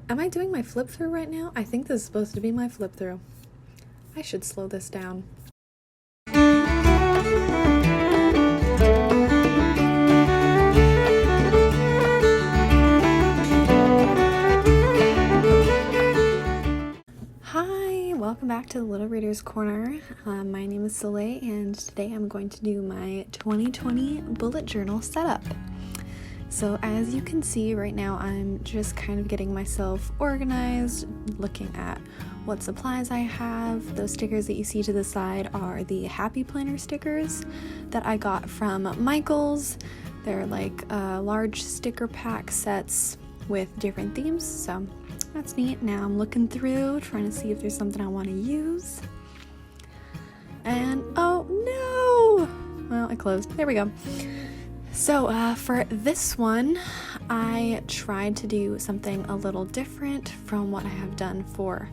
Am I doing my flip through right now? I think this is supposed to be my flip through. I should slow this down. Hi, welcome back to the Little Reader's Corner. My name is Soleil, and today I'm going to do my 2020 bullet journal setup. So as you can see right now, I'm just kind of getting myself organized, looking at what supplies I have. Those stickers that you see to the side are the Happy Planner stickers that I got from Michaels. They're like large sticker pack sets with different themes, so that's neat. Now I'm looking through, trying to see if there's something I want to use. And oh no! Well, it closed. There we go. So for this one, I tried to do something a little different from what I have done for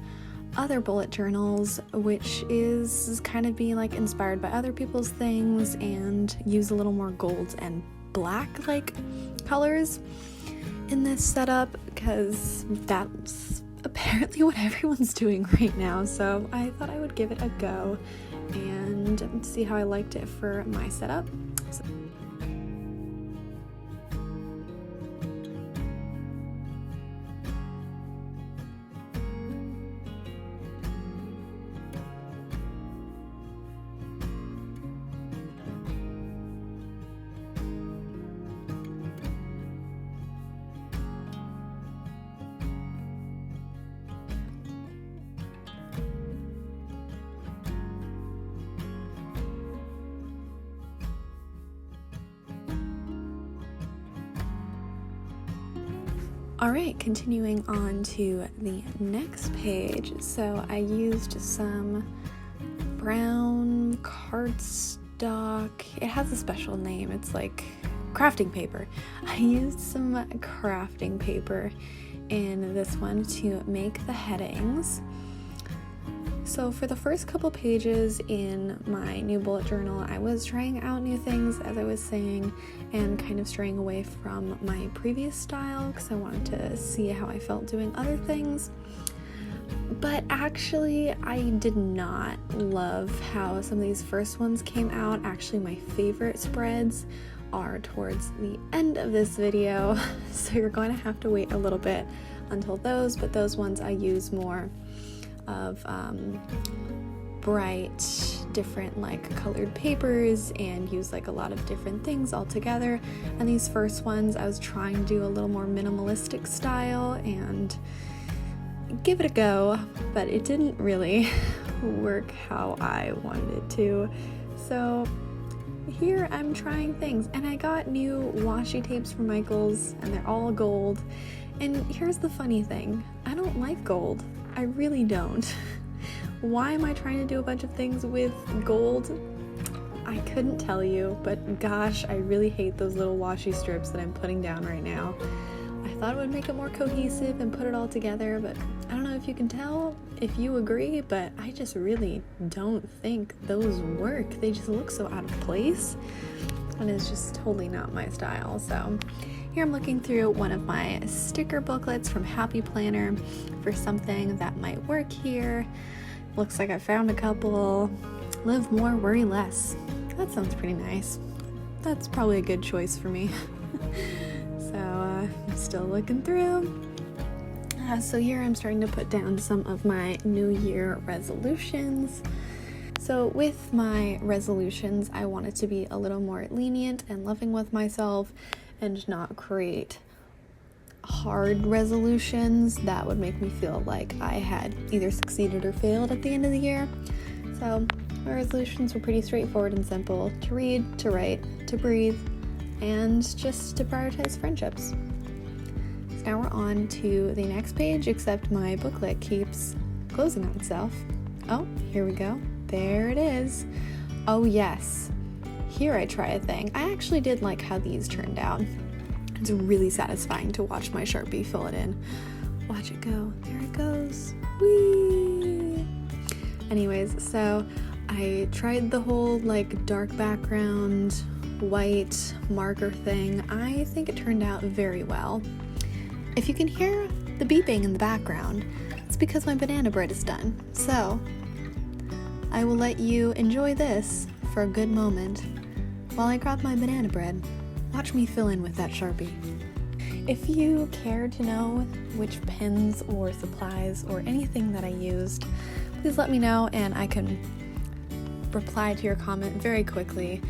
other bullet journals, which is kind of be like inspired by other people's things and use a little more gold and black like colors in this setup, because that's apparently what everyone's doing right now. So I thought I would give it a go and see how I liked it for my setup. So Alright, continuing on to the next page. So I used some brown cardstock. It has a special name. It's like crafting paper. I used some crafting paper in this one to make the headings. So for the first couple pages in my new bullet journal, I was trying out new things, as I was saying, and kind of straying away from my previous style because I wanted to see how I felt doing other things. But actually, I did not love how some of these first ones came out. Actually, my favorite spreads are towards the end of this video, so you're going to have to wait a little bit until those, but those ones I use more of bright different like colored papers and use like a lot of different things all together. And these first ones I was trying to do a little more minimalistic style and give it a go, but it didn't really work how I wanted it to. So here I'm trying things, and I got new washi tapes from Michaels and they're all gold. And here's the funny thing, I don't like gold. I really don't. Why am I trying to do a bunch of things with gold? I couldn't tell you, but gosh, I really hate those little washi strips that I'm putting down right now. I thought it would make it more cohesive and put it all together, but I don't know if you can tell, if you agree, but I just really don't think those work. They just look so out of place, and it's just totally not my style. So here I'm looking through one of my sticker booklets from Happy Planner for something that might work here. Looks like I found a couple. Live more, worry less. That sounds pretty nice. That's probably a good choice for me. So I'm still looking through. So here I'm starting to put down some of my New Year resolutions. So with my resolutions, I wanted to be a little more lenient and loving with myself and not create hard resolutions that would make me feel like I had either succeeded or failed at the end of the year. So my resolutions were pretty straightforward and simple: to read, to write, to breathe, and just to prioritize friendships. So now we're on to the next page, except my booklet keeps closing on itself. Oh, here we go. There it is. Oh yes. Here I try a thing. I actually did like how these turned out. It's really satisfying to watch my Sharpie fill it in. Watch it go. There it goes. Whee! Anyways, so I tried the whole like dark background, white marker thing. I think it turned out very well. If you can hear the beeping in the background, it's because my banana bread is done. So, I will let you enjoy this for a good moment while I grab my banana bread. Watch me fill in with that Sharpie. If you care to know which pens or supplies or anything that I used, please let me know and I can reply to your comment very quickly.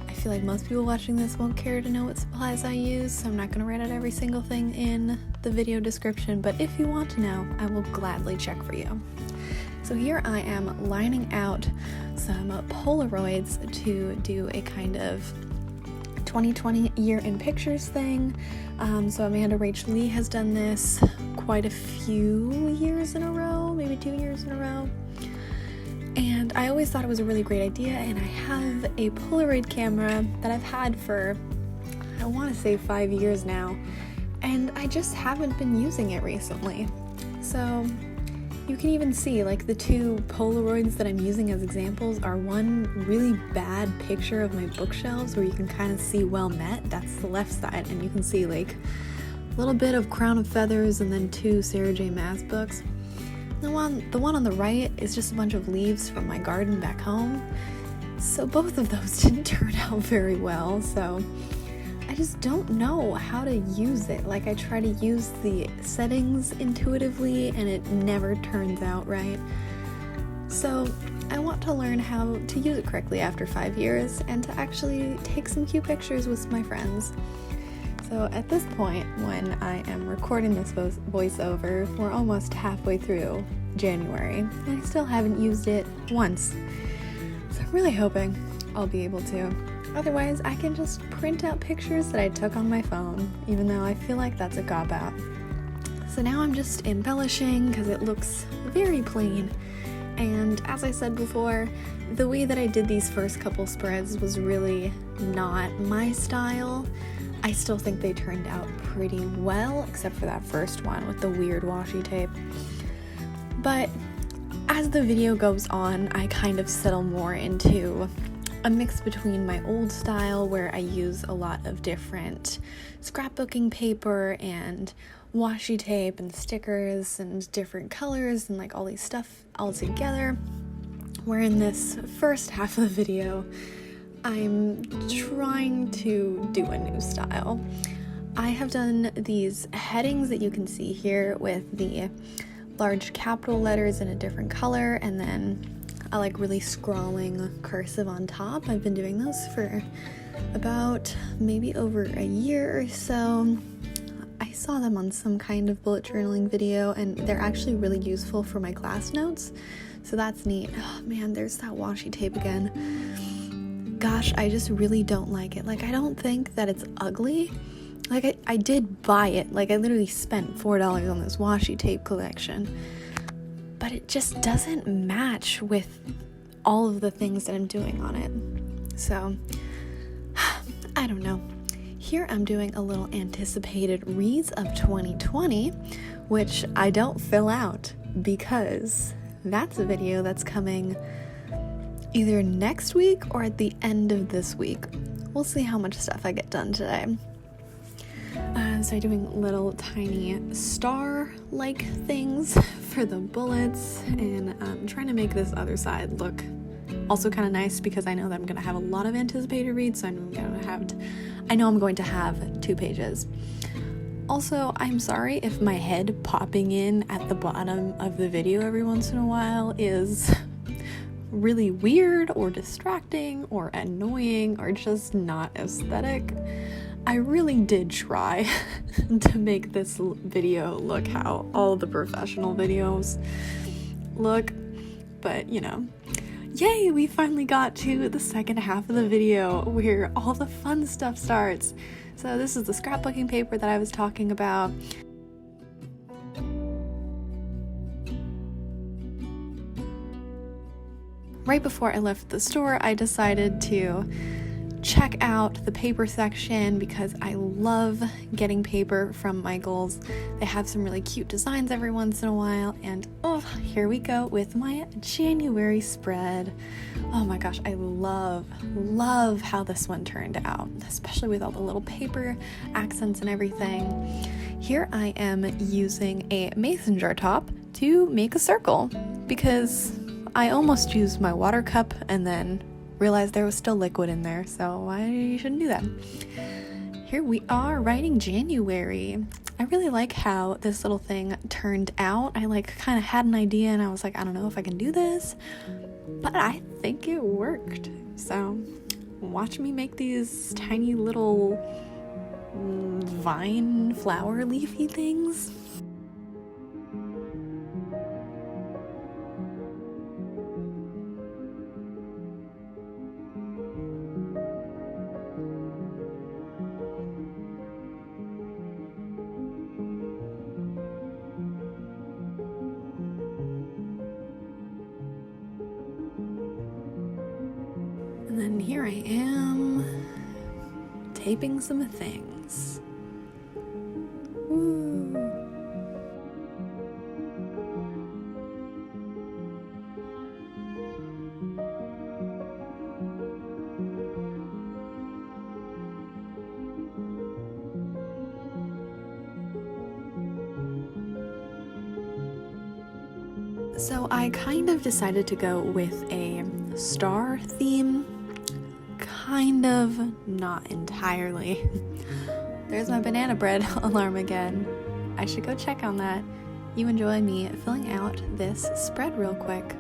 I feel like most people watching this won't care to know what supplies I use, so I'm not going to write out every single thing in the video description, but if you want to know, I will gladly check for you. So here I am lining out some Polaroids to do a kind of 2020 year in pictures thing. So Amanda Rachel Lee has done this quite a few years in a row, maybe 2 years in a row. And I always thought it was a really great idea, and I have a Polaroid camera that I've had for, I want to say 5 years now, and I just haven't been using it recently. So you can even see, like, the two Polaroids that I'm using as examples are one really bad picture of my bookshelves where you can kind of see Well Met, that's the left side, and you can see like a little bit of Crown of Feathers and then 2 Sarah J Maas books. The one on the right is just a bunch of leaves from my garden back home. So both of those didn't turn out very well, so I just don't know how to use it. Like, I try to use the settings intuitively and it never turns out right. So I want to learn how to use it correctly after 5 years and to actually take some cute pictures with my friends. So at this point, when I am recording this voiceover, we're almost halfway through January, and I still haven't used it once. So I'm really hoping I'll be able to. Otherwise, I can just print out pictures that I took on my phone, even though I feel like that's a cop-out. So now I'm just embellishing because it looks very plain. And as I said before, the way that I did these first couple spreads was really not my style. I still think they turned out pretty well, except for that first one with the weird washi tape. But as the video goes on, I kind of settle more into a mix between my old style, where I use a lot of different scrapbooking paper and washi tape and stickers and different colors and like all these stuff all together, where in this first half of the video, I'm trying to do a new style. I have done these headings that you can see here with the large capital letters in a different color, and then I like really scrawling cursive on top. I've been doing those for about maybe over a year or so. I saw them on some kind of bullet journaling video, and they're actually really useful for my class notes, so that's neat. Oh man, there's that washi tape again. Gosh, I just really don't like it. Like, I don't think that it's ugly. Like, I did buy it. Like, I literally spent $4 on this washi tape collection. But it just doesn't match with all of the things that I'm doing on it. So, I don't know. Here I'm doing a little anticipated Wreath of 2020, which I don't fill out because that's a video that's coming either next week or at the end of this week. We'll see how much stuff I get done today. So I'm doing little tiny star-like things for the bullets, and I'm trying to make this other side look also kind of nice because I know that I'm going to have a lot of anticipated reads, so I know I'm going to have 2 pages. Also, I'm sorry if my head popping in at the bottom of the video every once in a while is really weird or distracting or annoying or just not aesthetic. I really did try to make this video look how all the professional videos look, but you know, yay, we finally got to the second half of the video where all the fun stuff starts. So this is the scrapbooking paper that I was talking about. Right before I left the store, I decided to check out the paper section because I love getting paper from Michaels. They have some really cute designs every once in a while, and oh, here we go with my January spread. Oh my gosh, I love how this one turned out, especially with all the little paper accents and everything. Here I am using a mason jar top to make a circle because I almost used my water cup and then realized there was still liquid in there, so I shouldn't do that. Here we are writing January. I really like how this little thing turned out. I kind of had an idea and I was like, I don't know if I can do this, but I think it worked. So watch me make these tiny little vine flower leafy things. And then here I am, taping some things. Woo. So I kind of decided to go with a star theme. Kind of, not entirely. There's my banana bread alarm again. I should go check on that. You enjoy me filling out this spread real quick.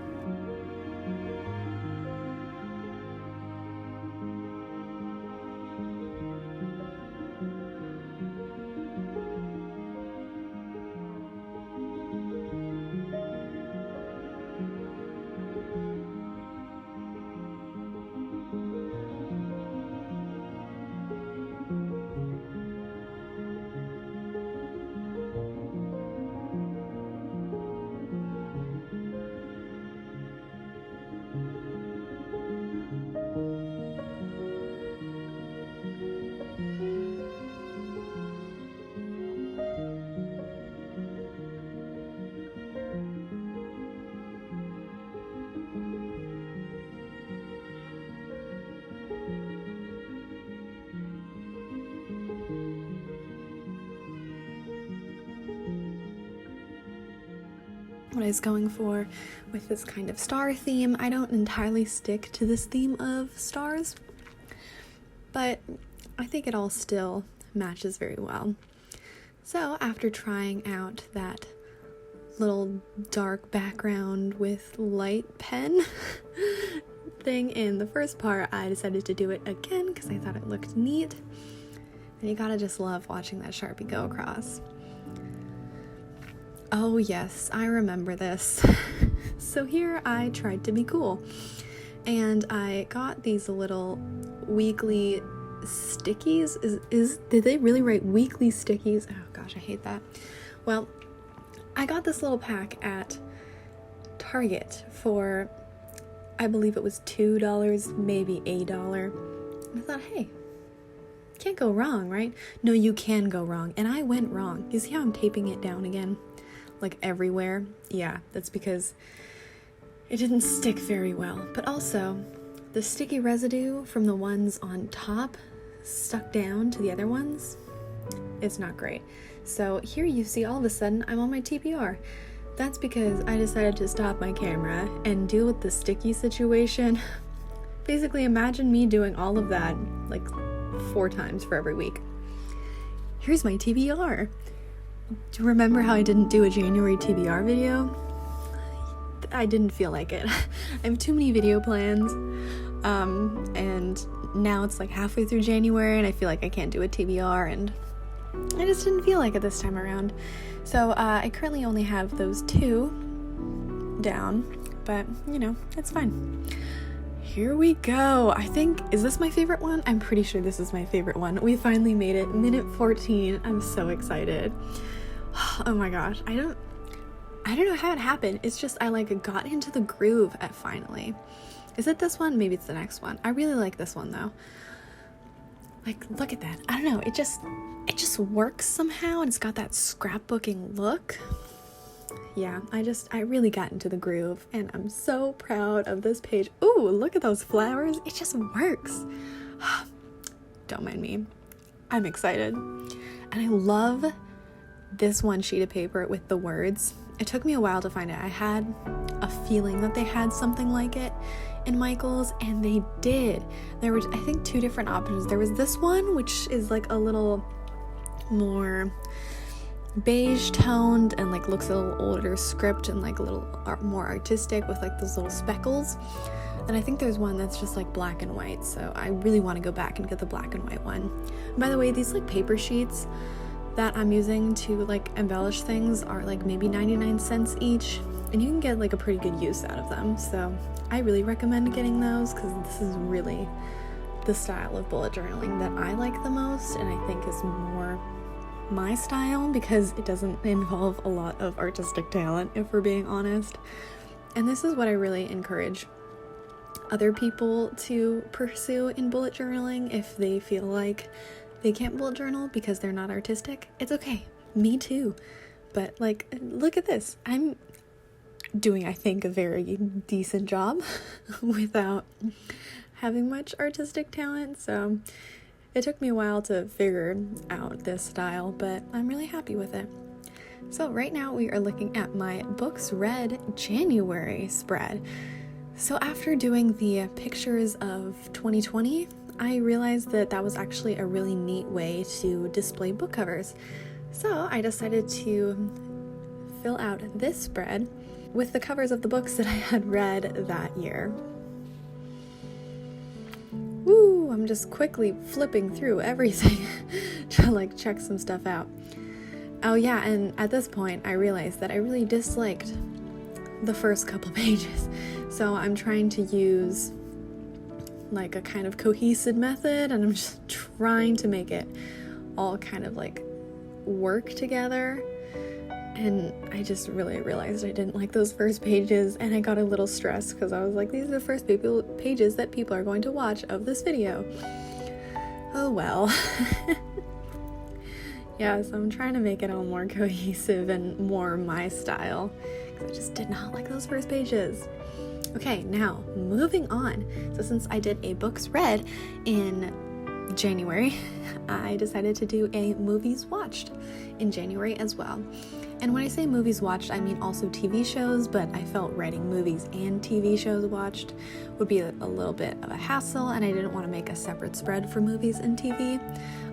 What I was going for with this kind of star theme. I don't entirely stick to this theme of stars, but I think it all still matches very well. So after trying out that little dark background with light pen thing in the first part, I decided to do it again because I thought it looked neat. And you gotta just love watching that Sharpie go across. Oh yes, I remember this. So here I tried to be cool, and I got these little weekly stickies. Did they really write weekly stickies? Oh gosh, I hate that. Well, I got this little pack at Target for, I believe it was $2, maybe $1. I thought, hey, can't go wrong, right? No, you can go wrong, and I went wrong. You see how I'm taping it down again? Like everywhere? Yeah, that's because it didn't stick very well. But also, the sticky residue from the ones on top stuck down to the other ones. It's not great. So here you see all of a sudden I'm on my TPR. That's because I decided to stop my camera and deal with the sticky situation. Basically, imagine me doing all of that like 4 times for every week. Here's my TBR. Do you remember how I didn't do a January TBR video? I didn't feel like it. I have too many video plans, and now it's like halfway through January and I feel like I can't do a TBR, and I just didn't feel like it this time around. So I currently only have those 2 down, but you know, it's fine. Here we go. I think, is this my favorite one? I'm pretty sure this is my favorite one. We finally made it, minute 14. I'm so excited. Oh my gosh. I don't know how it happened. It's just I got into the groove at finally. Is it this one? Maybe it's the next one. I really like this one though. Like, look at that. I don't know, it just works somehow, and it's got that scrapbooking look. Yeah, I really got into the groove, and I'm so proud of this page. Ooh, look at those flowers. It just works. Don't mind me. I'm excited. And I love this one sheet of paper with the words. It took me a while to find it. I had a feeling that they had something like it in Michael's, and they did. There were, I think, 2 different options. There was this one, which is like a little more beige toned and like looks a little older script and like a little more artistic with like those little speckles. And I think there's one that's just like black and white, so I really want to go back and get the black and white one. And by the way, these like paper sheets that I'm using to like embellish things are like maybe 99 cents each, and you can get like a pretty good use out of them. So I really recommend getting those, because this is really the style of bullet journaling that I like the most, and I think is more my style because it doesn't involve a lot of artistic talent, if we're being honest. And this is what I really encourage other people to pursue in bullet journaling. If they feel like they can't bullet journal because they're not artistic, it's okay. Me too. But like, look at this. I'm doing, I think, a very decent job without having much artistic talent. So it took me a while to figure out this style, but I'm really happy with it. So right now we are looking at my books read January spread. So after doing the pictures of 2020, I realized that that was actually a really neat way to display book covers. So I decided to fill out this spread with the covers of the books that I had read that year. Woo! I'm just quickly flipping through everything to like check some stuff out. Oh yeah, and at this point I realized that I really disliked the first couple pages. So I'm trying to use like a kind of cohesive method, and I'm just trying to make it all kind of like work together. And I just really realized I didn't like those first pages, and I got a little stressed because I was like, these are the first pages that people are going to watch of this video. Oh well. Yeah, so I'm trying to make it all more cohesive and more my style, because I just did not like those first pages. Okay, now moving on. So since I did a books read in January, I decided to do a movies watched in January as well. And when I say movies watched, I mean also TV shows, but I felt writing movies and TV shows watched would be a little bit of a hassle, and I didn't want to make a separate spread for movies and TV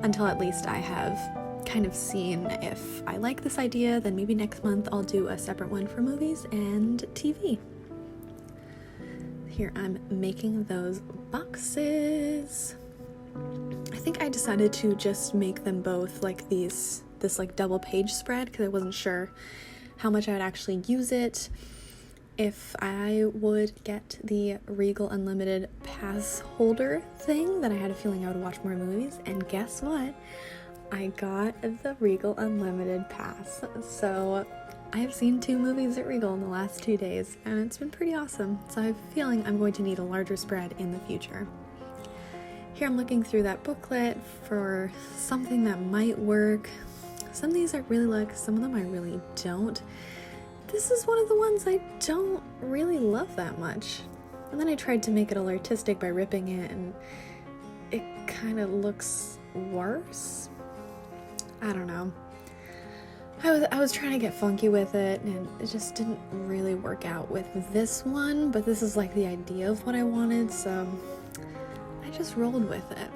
until at least I have kind of seen if I like this idea. Then maybe next month I'll do a separate one for movies and TV. Here I'm making those boxes. I think I decided to just make them both like this like double page spread, because I wasn't sure how much I would actually use it. If I would get the Regal Unlimited pass holder thing, then I had a feeling I would watch more movies, and guess what? I got the Regal Unlimited pass. So I have seen 2 movies at Regal in the last 2 days, and it's been pretty awesome. So I have a feeling I'm going to need a larger spread in the future. Here I'm looking through that booklet for something that might work. Some of these I really like, some of them I really don't. This is one of the ones I don't really love that much. And then I tried to make it all artistic by ripping it, and it kind of looks worse. I don't know. I was trying to get funky with it, and it just didn't really work out with this one, but this is like the idea of what I wanted, so I just rolled with it.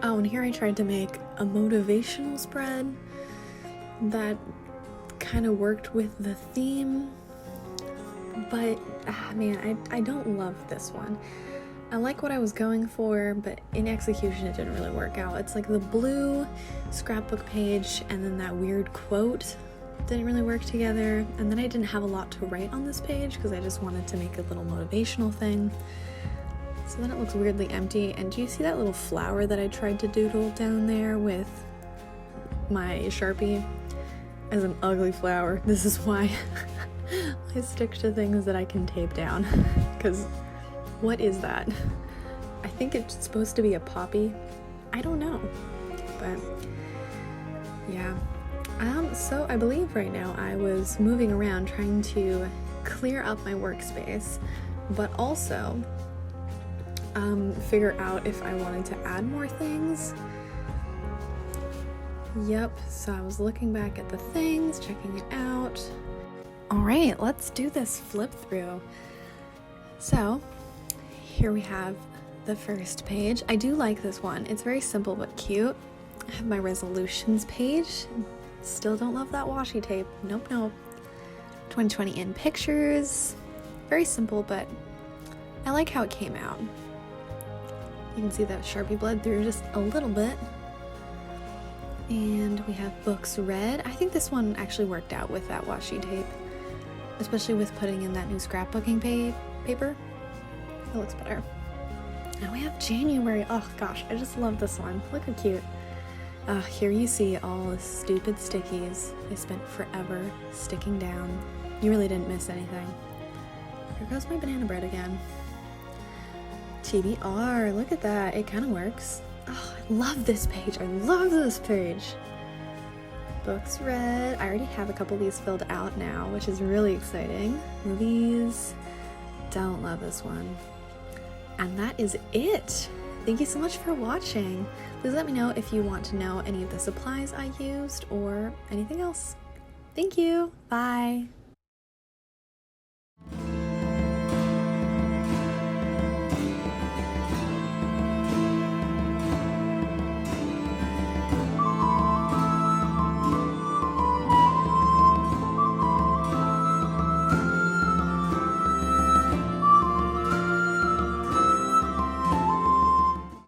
Oh, and here I tried to make a motivational spread that kind of worked with the theme, but man, I don't love this one. I like what I was going for, but in execution it didn't really work out. It's like the blue scrapbook page and then that weird quote didn't really work together, and then I didn't have a lot to write on this page because I just wanted to make a little motivational thing. So then it looks weirdly empty. And do you see that little flower that I tried to doodle down there with my Sharpie as an ugly flower? This is why I stick to things that I can tape down, because what is that? I think it's supposed to be a poppy. I don't know, but yeah. So I believe right now I was moving around trying to clear up my workspace, but also figure out if I wanted to add more things. Yep, so I was looking back at the things, checking it out. All right, let's do this flip through. So here we have the first page. I do like this one. It's very simple but cute. I have my resolutions page. Still don't love that washi tape. Nope. 2020 in pictures. Very simple, but I like how it came out. You can see that Sharpie bled through just a little bit. And we have books read. I think this one actually worked out with that washi tape, especially with putting in that new scrapbooking paper. It looks better. Now we have January. Oh gosh, I just love this one. Look how cute. Here you see all the stupid stickies I spent forever sticking down. You really didn't miss anything. Here goes my banana bread again. TBR, look at that. It kind of works. Oh, I love this page. I love this page. Books read. I already have a couple of these filled out now, which is really exciting. Movies. Don't love this one. And that is it. Thank you so much for watching. Please let me know if you want to know any of the supplies I used or anything else. Thank you. Bye.